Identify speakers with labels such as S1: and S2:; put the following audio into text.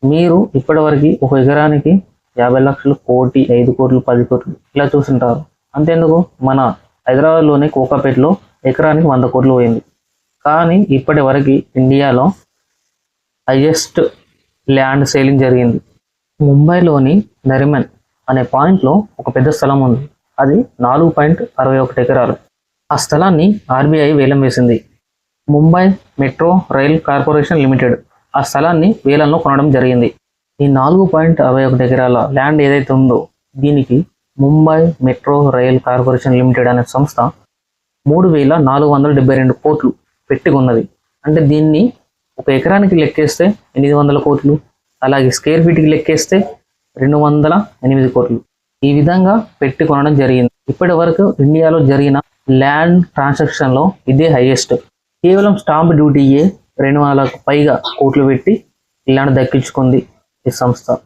S1: మీరు ఇప్పటివరకు ఒక ఎకరానికి 50 లక్షలు, కోటి, 5 కోట్లు, 10 కోట్లు ఇలా చూస్తుంటారు. అంతేందుకు మన హైదరాబాద్లోని కోకాపేటలో ఎకరానికి 100 కోట్లు పోయింది. కానీ ఇప్పటి వరకు ఇండియాలో హైయెస్ట్ ల్యాండ్ సేలింగ్ జరిగింది. ముంబైలోని నరిమన్ అనే పాయింట్లో ఒక పెద్ద స్థలం ఉంది. అది 4.61 ఎకరాలు. ఆ స్థలాన్ని ఆర్బీఐ వేలం వేసింది. Mumbai metro rail corporation limited ఆ స్థలాన్ని వేలంలో కొనడం జరిగింది. ఈ 4.61 ఎకరాల ల్యాండ్ ఏదైతే ఉందో దీనికి Mumbai metro rail corporation limited అనే సంస్థ 3,472 కోట్లు పెట్టి ఉన్నది. అంటే దీన్ని ఒక ఎకరానికి లెక్కేస్తే 800 కోట్లు, అలాగే స్క్వేర్ ఫీట్కి లెక్కేస్తే 208 కోట్లు. ఈ విధంగా పెట్టి కొనడం జరిగింది. ఇప్పటి వరకు ఇండియాలో జరిగిన ల్యాండ్ ట్రాన్సాక్షన్లో ఇదే హైయెస్ట్. కేవలం స్టాంప్ డ్యూటీయే 200లకు పైగా కోట్లు పెట్టి ల్యాండ్ దక్కించుకుంది ఈ సంస్థ.